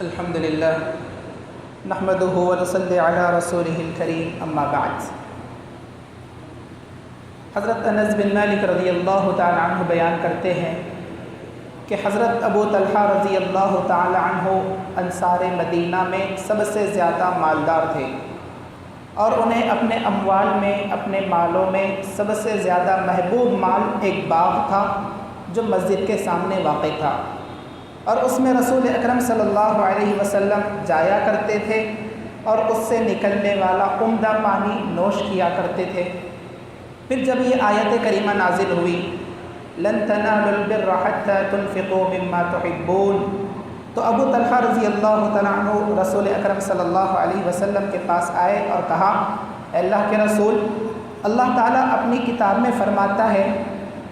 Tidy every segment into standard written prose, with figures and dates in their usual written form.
الحمد للہ نحمده ونصلی علی رسولہ الکریم اما بعد۔ حضرت انس بن مالک رضی اللہ تعالی عنہ بیان کرتے ہیں کہ حضرت ابو طلحہ رضی اللہ تعالی عنہ انصار مدینہ میں سب سے زیادہ مالدار تھے، اور انہیں اپنے اموال میں، اپنے مالوں میں سب سے زیادہ محبوب مال ایک باغ تھا جو مسجد کے سامنے واقع تھا، اور اس میں رسول اکرم صلی اللہ علیہ وسلم جایا کرتے تھے اور اس سے نکلنے والا عمدہ پانی نوش کیا کرتے تھے۔ پھر جب یہ آیت کریمہ نازل ہوئی لن تنالوا البر حتى تنفقوا مما تحبون، تو ابو طلحہ رضی اللہ تعالیٰ عنہ رسول اکرم صلی اللہ علیہ وسلم کے پاس آئے اور کہا، اے اللہ کے رسول، اللہ تعالیٰ اپنی کتاب میں فرماتا ہے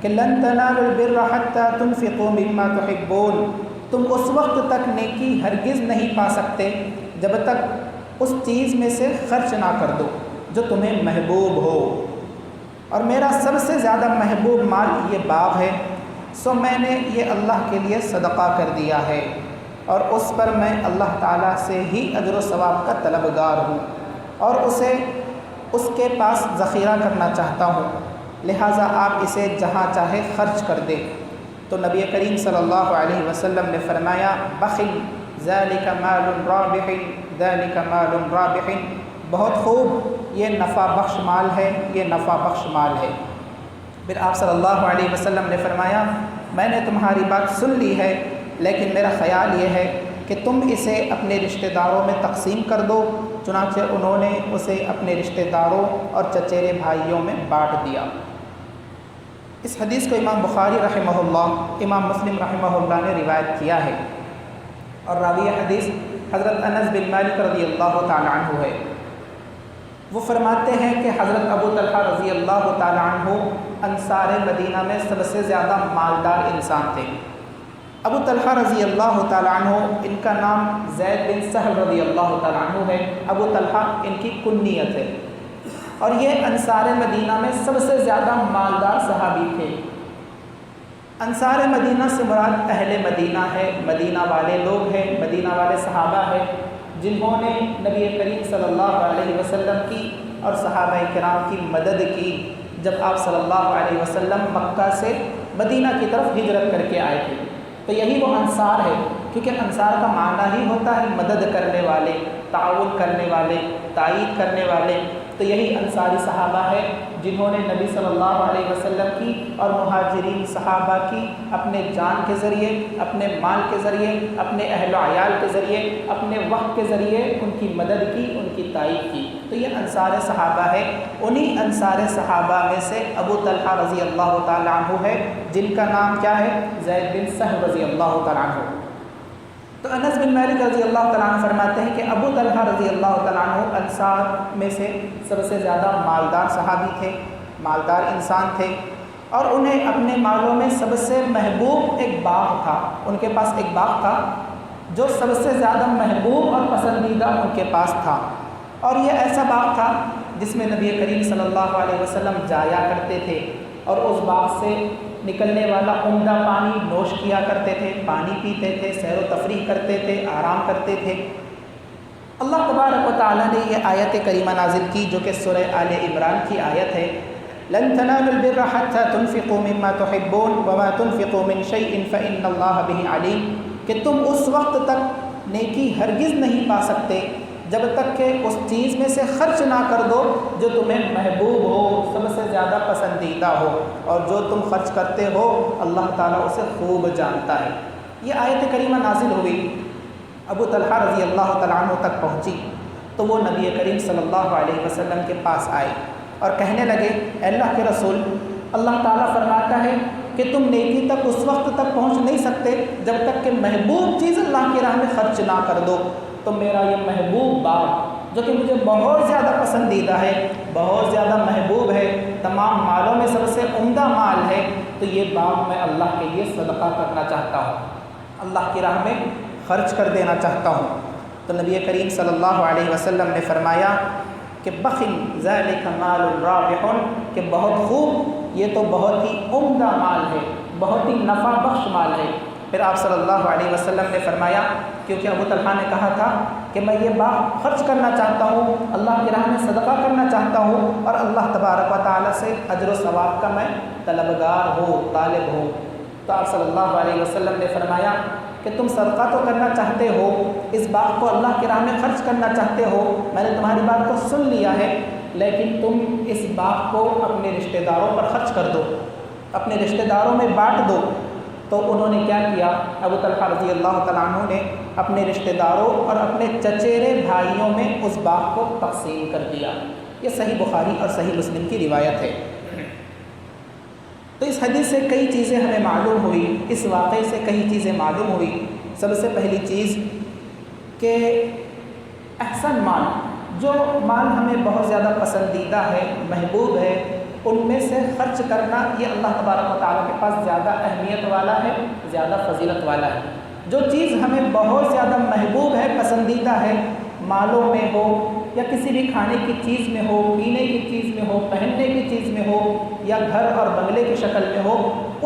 کہ لن تنالوا البر حتى تنفقوا مما تحبون، تم اس وقت تک نیکی ہرگز نہیں پا سکتے جب تک اس چیز میں سے خرچ نہ کر دو جو تمہیں محبوب ہو، اور میرا سب سے زیادہ محبوب مال یہ باغ ہے، سو میں نے یہ اللہ کے لیے صدقہ کر دیا ہے، اور اس پر میں اللہ تعالیٰ سے ہی اجر و ثواب کا طلبگار ہوں، اور اسے اس کے پاس ذخیرہ کرنا چاہتا ہوں، لہٰذا آپ اسے جہاں چاہے خرچ کر دیں۔ تو نبی کریم صلی اللہ علیہ وسلم نے فرمایا، بخل ذالک مال رابح، ذالک مال رابح، بہت خوب، یہ نفع بخش مال ہے، یہ نفع بخش مال ہے۔ پھر آپ صلی اللہ علیہ وسلم نے فرمایا، میں نے تمہاری بات سن لی ہے، لیکن میرا خیال یہ ہے کہ تم اسے اپنے رشتہ داروں میں تقسیم کر دو۔ چنانچہ انہوں نے اسے اپنے رشتہ داروں اور چچیرے بھائیوں میں بانٹ دیا۔ اس حدیث کو امام بخاری رحمہ اللہ، امام مسلم رحمہ اللہ نے روایت کیا ہے، اور راوی حدیث حضرت انس بن مالک رضی اللہ تعالی عنہ ہے۔ وہ فرماتے ہیں کہ حضرت ابو طلحہ رضی اللہ تعالی عنہ انصار مدینہ میں سب سے زیادہ مالدار انسان تھے۔ ابو طلحہ رضی اللہ تعالی عنہ، ان کا نام زید بن سہل رضی اللہ تعالی عنہ ہے، ابو طلحہ ان کی کنیت ہے، اور یہ انصار مدینہ میں سب سے زیادہ مالدار صحابی تھے۔ انصار مدینہ سے مراد اہل مدینہ ہے، مدینہ والے لوگ ہیں، مدینہ والے صحابہ ہیں جنہوں نے نبی کریم صلی اللہ علیہ وسلم کی اور صحابہ کرام کی مدد کی جب آپ صلی اللہ علیہ وسلم مکہ سے مدینہ کی طرف ہجرت کر کے آئے تھے۔ تو یہی وہ انصار ہے، کیونکہ انصار کا معنی ہی ہوتا ہے مدد کرنے والے، تعاون کرنے والے، تائید کرنے والے۔ تو یہی انصاری صحابہ ہے جنہوں نے نبی صلی اللہ علیہ وسلم کی اور مہاجرین صحابہ کی اپنے جان کے ذریعے، اپنے مال کے ذریعے، اپنے اہل و عیال کے ذریعے، اپنے وقت کے ذریعے ان کی مدد کی، ان کی تائید کی۔ تو یہ انصار صحابہ ہے۔ انہی انصار صحابہ میں سے ابو طلحہ رضی اللہ تعالی عنہ ہے، جن کا نام کیا ہے؟ زید بن سہل رضی اللہ تعالی عنہ۔ تو انس بن مالک رضی اللہ تعالیٰ عنہ فرماتے ہیں کہ ابو طلحہ رضی اللہ تعالیٰ عنہ انصار میں سے سب سے زیادہ مالدار صحابی تھے، مالدار انسان تھے، اور انہیں اپنے مالوں میں سب سے محبوب ایک باغ تھا۔ ان کے پاس ایک باغ تھا جو سب سے زیادہ محبوب اور پسندیدہ ان کے پاس تھا، اور یہ ایسا باغ تھا جس میں نبی کریم صلی اللہ علیہ وسلم جایا کرتے تھے، اور اس باغ سے نکلنے والا عمدہ پانی نوش کیا کرتے تھے، پانی پیتے تھے، سیر و تفریح کرتے تھے، آرام کرتے تھے۔ اللہ تبارک و تعالیٰ نے یہ آیت کریمہ نازل کی جو کہ سورہ آل عمران کی آیت ہے، لن تنالوا البر حتى تنفقوا مما تحبون وما تنفقوا من شيء فإن الله به عليم، کہ تم اس وقت تک نیکی ہرگز نہیں پا سکتے جب تک کہ اس چیز میں سے خرچ نہ کر دو جو تمہیں محبوب ہو، سب سے زیادہ پسندیدہ ہو، اور جو تم خرچ کرتے ہو اللہ تعالیٰ اسے خوب جانتا ہے۔ یہ آیت کریمہ نازل ہوئی، ابو طلحہ رضی اللہ تعالیٰ عنہ تک پہنچی، تو وہ نبی کریم صلی اللہ علیہ وسلم کے پاس آئے اور کہنے لگے، اے اللہ کے رسول، اللہ تعالیٰ فرماتا ہے کہ تم نیکی تک اس وقت تک پہنچ نہیں سکتے جب تک کہ محبوب چیز اللہ کی راہ میں خرچ نہ کر دو۔ تو میرا یہ محبوب باغ جو کہ مجھے بہت زیادہ پسندیدہ ہے، بہت زیادہ محبوب ہے، تمام مالوں میں سب سے عمدہ مال ہے، تو یہ باغ میں اللہ کے لیے صدقہ کرنا چاہتا ہوں، اللہ کی راہ میں خرچ کر دینا چاہتا ہوں۔ تو نبی کریم صلی اللہ علیہ وسلم نے فرمایا کہ بخل ذالک مال رابح، کہ بہت خوب، یہ تو بہت ہی عمدہ مال ہے، بہت ہی نفع بخش مال ہے۔ پھر آپ صلی اللہ علیہ وسلم نے فرمایا، کیونکہ ابو طلحہ نے کہا تھا کہ میں یہ باغ خرچ کرنا چاہتا ہوں، اللہ کی راہ میں صدقہ کرنا چاہتا ہوں، اور اللہ تبارک و تعالیٰ سے اجر و ثواب کا میں طلبگار ہوں، طالب ہوں۔ تو آپ صلی اللہ علیہ وسلم نے فرمایا کہ تم صدقہ تو کرنا چاہتے ہو، اس باغ کو اللہ کی راہ میں خرچ کرنا چاہتے ہو، میں نے تمہاری بات کو سن لیا ہے، لیکن تم اس باغ کو اپنے رشتہ داروں پر خرچ کر دو، اپنے رشتہ داروں میں بانٹ دو۔ تو انہوں نے کیا کیا؟ ابو طلحہ رضی اللہ تعالیٰ عنہ نے اپنے رشتہ داروں اور اپنے چچیرے بھائیوں میں اس باغ کو تقسیم کر دیا۔ یہ صحیح بخاری اور صحیح مسلم کی روایت ہے۔ تو اس حدیث سے کئی چیزیں ہمیں معلوم ہوئی، اس واقعے سے کئی چیزیں معلوم ہوئی۔ سب سے پہلی چیز کہ احسن مال، جو مال ہمیں بہت زیادہ پسندیدہ ہے، محبوب ہے، ان میں سے خرچ کرنا یہ اللہ تبارک و تعالیٰ کے پاس زیادہ اہمیت والا ہے، زیادہ فضیلت والا ہے۔ جو چیز ہمیں بہت زیادہ محبوب ہے، پسندیدہ ہے، مالوں میں ہو یا کسی بھی کھانے کی چیز میں ہو، پینے کی چیز میں ہو، پہننے کی چیز میں ہو، یا گھر اور بنگلے کی شکل میں ہو،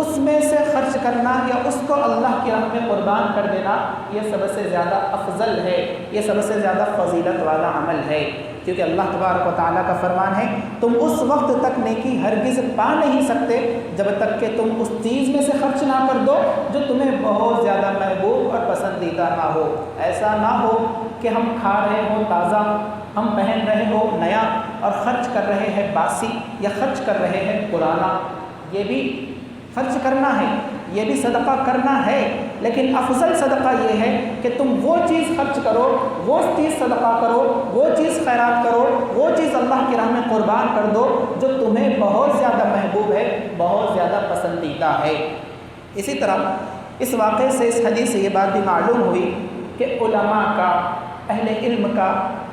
اس میں سے خرچ کرنا یا اس کو اللہ کی راہ میں قربان کر دینا، یہ سب سے زیادہ افضل ہے، یہ سب سے زیادہ فضیلت والا عمل ہے۔ کیونکہ اللہ تبارک و تعالیٰ کا فرمان ہے تم اس وقت تک نیکی ہرگز پا نہیں سکتے جب تک کہ تم اس چیز میں سے خرچ نہ کر دو جو تمہیں بہت زیادہ محبوب اور پسندیدہ نہ ہو۔ ایسا نہ ہو کہ ہم کھا رہے ہوں تازہ، ہم پہن رہے ہو نیا، اور خرچ کر رہے ہیں باسی یا خرچ کر رہے ہیں پرانا۔ یہ بھی خرچ کرنا ہے، یہ بھی صدقہ کرنا ہے، لیکن افضل صدقہ یہ ہے کہ تم وہ چیز خرچ کرو، وہ چیز صدقہ کرو، وہ چیز خیرات کرو، وہ چیز اللہ کی راہ میں قربان کر دو جو تمہیں بہت زیادہ محبوب ہے، بہت زیادہ پسندیدہ ہے۔ اسی طرح اس واقعے سے، اس حدیث سے یہ بات بھی معلوم ہوئی کہ علماء کا، اہل علم کا،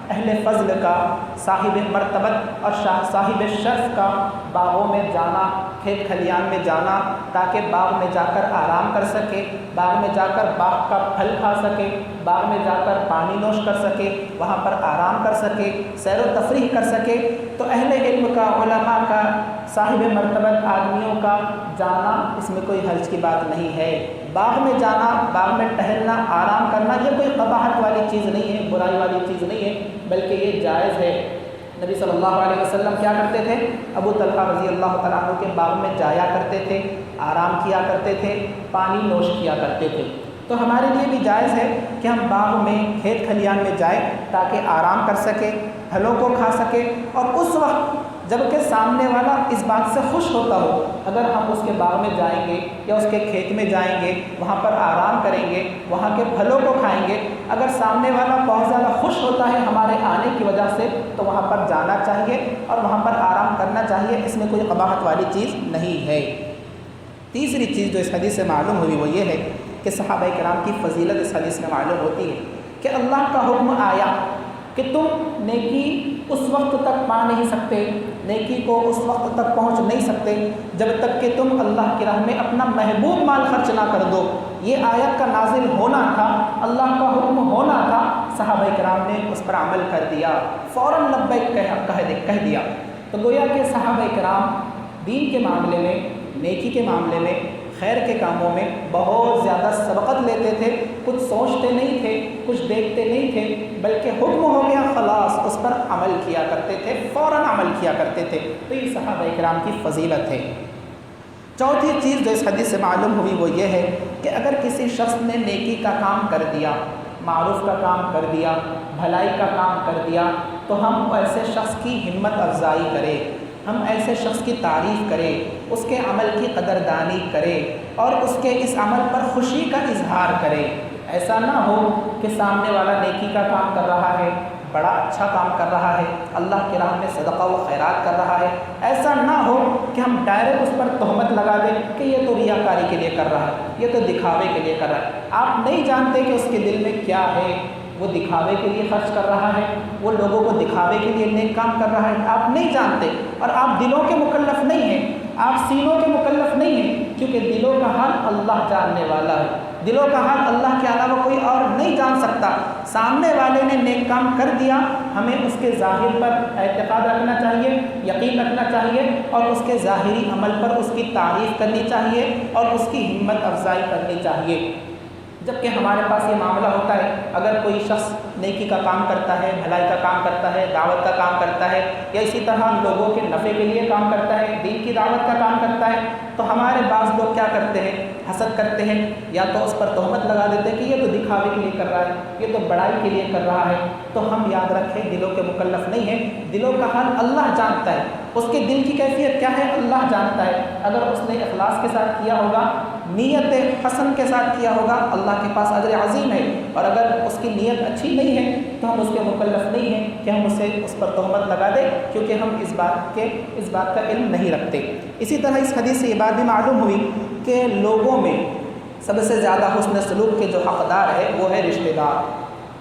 اہل فضل کا، صاحب مرتبت اور صاحب شرف کا باغوں میں جانا، کھیت کھلیان میں جانا، تاکہ باغ میں جا کر آرام کر سکے، باغ میں جا کر باغ کا پھل کھا سکے، باغ میں جا کر پانی نوش کر سکے، وہاں پر آرام کر سکے، سیر و تفریح کر سکے۔ تو اہل علم کا، علماء کا، صاحب مرتبت آدمیوں کا جانا، اس میں کوئی حرج کی بات نہیں ہے۔ باغ میں جانا، باغ میں ٹہلنا، آرام کرنا، یہ کوئی قباحت والی چیز نہیں ہے، برائی والی چیز نہیں ہے، بلکہ یہ جائز ہے۔ نبی صلی اللہ علیہ وسلم کیا کرتے تھے؟ ابو طلحہ رضی اللہ تعالیٰ عنہ کے باغ میں جایا کرتے تھے، آرام کیا کرتے تھے، پانی نوش کیا کرتے تھے۔ تو ہمارے لیے بھی جائز ہے کہ ہم باغ میں، کھیت کھلیان میں جائیں تاکہ آرام کر سکے، پھلوں کو کھا سکے، اور اس وقت جب کہ سامنے والا اس بات سے خوش ہوتا ہو۔ اگر ہم اس کے باغ میں جائیں گے یا اس کے کھیت میں جائیں گے، وہاں پر آرام کریں گے، وہاں کے پھلوں کو کھائیں گے، اگر سامنے والا بہت زیادہ خوش ہوتا ہے ہمارے آنے کی وجہ سے، تو وہاں پر جانا چاہیے اور وہاں پر آرام کرنا چاہیے، اس میں کوئی قباحت والی چیز نہیں ہے۔ تیسری چیز جو اس حدیث سے معلوم ہوئی وہ یہ ہے کہ صحابہ کرام کی فضیلت اس حدیث میں معلوم ہوتی ہے کہ اللہ کا حکم آیا کہ تم نیکی اس وقت تک پا نہیں سکتے، نیکی کو اس وقت تک پہنچ نہیں سکتے جب تک کہ تم اللہ کی راہ میں اپنا محبوب مال خرچ نہ کر دو۔ یہ آیت کا نازل ہونا تھا، اللہ کا حکم ہونا تھا، صحابہ کرام نے اس پر عمل کر دیا، فوراً لبیک کہہ دیا۔ تو گویا کہ صحابہ کرام دین کے معاملے میں، نیکی کے معاملے میں، خیر کے کاموں میں بہت زیادہ سبقت لیتے تھے، کچھ سوچتے نہیں تھے، کچھ دیکھتے نہیں تھے، بلکہ حکم ہو گیا خلاص اس پر عمل کیا کرتے تھے، فوراً عمل کیا کرتے تھے۔ تو یہ صحابہ کرام کی فضیلت ہے۔ چوتھی چیز جو اس حدیث سے معلوم ہوئی وہ یہ ہے کہ اگر کسی شخص نے نیکی کا کام کر دیا، معروف کا کام کر دیا، بھلائی کا کام کر دیا، تو ہم ایسے شخص کی ہمت افزائی کریں، ہم ایسے شخص کی تعریف کریں، اس کے عمل کی قدردانی کریں اور اس کے اس عمل پر خوشی کا اظہار کریں۔ ایسا نہ ہو کہ سامنے والا نیکی کا کام کر رہا ہے، بڑا اچھا کام کر رہا ہے، اللہ کی راہ میں صدقہ و خیرات کر رہا ہے، ایسا نہ ہو کہ ہم ڈائریکٹ اس پر تہمت لگا دیں کہ یہ تو ریاکاری کے لیے کر رہا ہے، یہ تو دکھاوے کے لیے کر رہا ہے۔ آپ نہیں جانتے کہ اس کے دل میں کیا ہے، وہ دکھاوے کے لیے خرچ کر رہا ہے، وہ لوگوں کو دکھاوے کے لیے نیک کام کر رہا ہے، آپ نہیں جانتے، اور آپ دلوں کے مکلف نہیں ہیں، آپ سینوں کے مکلف نہیں ہیں، کیونکہ دلوں کا حال اللہ جاننے والا ہے، دلوں کا حال اللہ کے علاوہ کوئی اور نہیں جان سکتا۔ سامنے والے نے نیک کام کر دیا، ہمیں اس کے ظاہر پر اعتقاد رکھنا چاہیے، یقین رکھنا چاہیے، اور اس کے ظاہری عمل پر اس کی تعریف کرنی چاہیے اور اس کی ہمت افزائی کرنی چاہیے۔ جبکہ ہمارے پاس یہ معاملہ ہوتا ہے، اگر کوئی شخص نیکی کا کام کرتا ہے، بھلائی کا کام کرتا ہے، دعوت کا کام کرتا ہے، یا اسی طرح لوگوں کے نفع کے لیے کام کرتا ہے، دین کی دعوت کا کام کرتا ہے، تو ہمارے بعض لوگ کیا کرتے ہیں، حسد کرتے ہیں، یا تو اس پر تہمت لگا دیتے ہیں کہ یہ تو دکھاوے کے لیے کر رہا ہے، یہ تو بڑائی کے لیے کر رہا ہے۔ تو ہم یاد رکھیں دلوں کے مکلف نہیں ہیں، دلوں کا حال اللہ جانتا ہے، اس کے دل کی کیفیت کیا ہے اللہ جانتا ہے۔ اگر اس نے اخلاص کے ساتھ کیا ہوگا، نیت حسن کے ساتھ کیا ہوگا، اللہ کے پاس اجر عظیم ہے، اور اگر اس کی نیت اچھی نہیں ہے تو ہم اس کے مکلف نہیں ہیں کہ ہم اسے اس پر تہمت لگا دیں، کیونکہ ہم اس بات کا علم نہیں رکھتے۔ اسی طرح اس حدیث سے یہ بات بھی معلوم ہوئی کہ لوگوں میں سب سے زیادہ حسن سلوک کے جو حقدار ہے وہ ہے رشتہ دار۔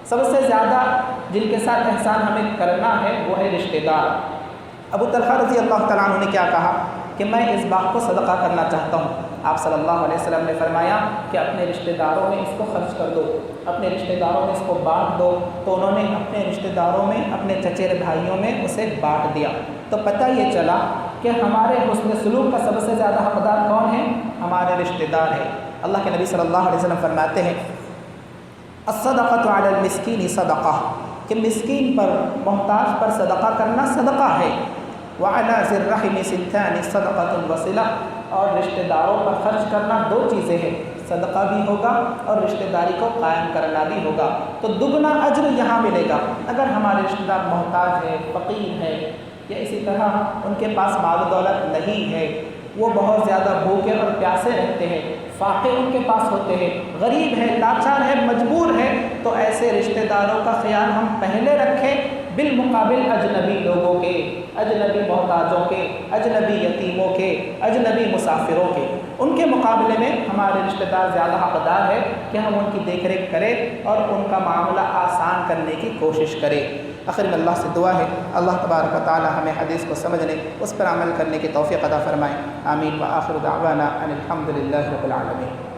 سب سے زیادہ جن کے ساتھ احسان ہمیں کرنا ہے وہ ہے رشتہ دار۔ ابو طلحہ رضی اللہ تعالیٰ عنہ نے کیا کہا کہ میں اس باغ کو صدقہ کرنا چاہتا ہوں۔ آپ صلی اللہ علیہ وسلم نے فرمایا کہ اپنے رشتہ داروں میں اس کو خرچ کر دو، اپنے رشتہ داروں میں اس کو بانٹ دو۔ تو انہوں نے اپنے رشتہ داروں میں، اپنے چچیرے بھائیوں میں اسے بانٹ دیا۔ تو پتہ یہ چلا کہ ہمارے حسن سلوک کا سب سے زیادہ حقدار کون ہے؟ ہمارے رشتہ دار ہیں۔ اللہ کے نبی صلی اللہ علیہ وسلم فرماتے ہیں الصدقۃ علی المسکین صدقہ، کہ مسکین پر، محتاج پر صدقہ کرنا صدقہ ہے۔ وعلی ذی الرحم ثنتان صدقۃ وصلہ، اور رشتہ داروں پر خرچ کرنا دو چیزیں ہیں، صدقہ بھی ہوگا اور رشتہ داری کو قائم کرنا بھی ہوگا، تو دگنا اجر یہاں ملے گا۔ اگر ہمارے رشتہ دار محتاج ہے، فقیر ہے، یا اسی طرح ان کے پاس مال و دولت نہیں ہے، وہ بہت زیادہ بھوکے اور پیاسے رہتے ہیں، فاقے ان کے پاس ہوتے ہیں، غریب ہے، لاچار ہے، مجبور ہے، تو ایسے رشتہ داروں کا خیال ہم پہلے رکھیں بالمقابل اجنبی لوگوں کے، اجنبی محتاجوں کے، اجنبی یتیموں کے، اجنبی مسافروں کے۔ ان کے مقابلے میں ہمارے رشتہ دار زیادہ حقدار ہے کہ ہم ان کی دیکھ ریکھ کریں اور ان کا معاملہ آسان کرنے کی کوشش کریں۔ آخر میں اللہ سے دعا ہے اللہ تبارک و تعالی ہمیں حدیث کو سمجھنے، اس پر عمل کرنے کی توفیق عطا فرمائیں۔ آمین۔ وآخر دعوانا ان الحمد للہ رب العالمین۔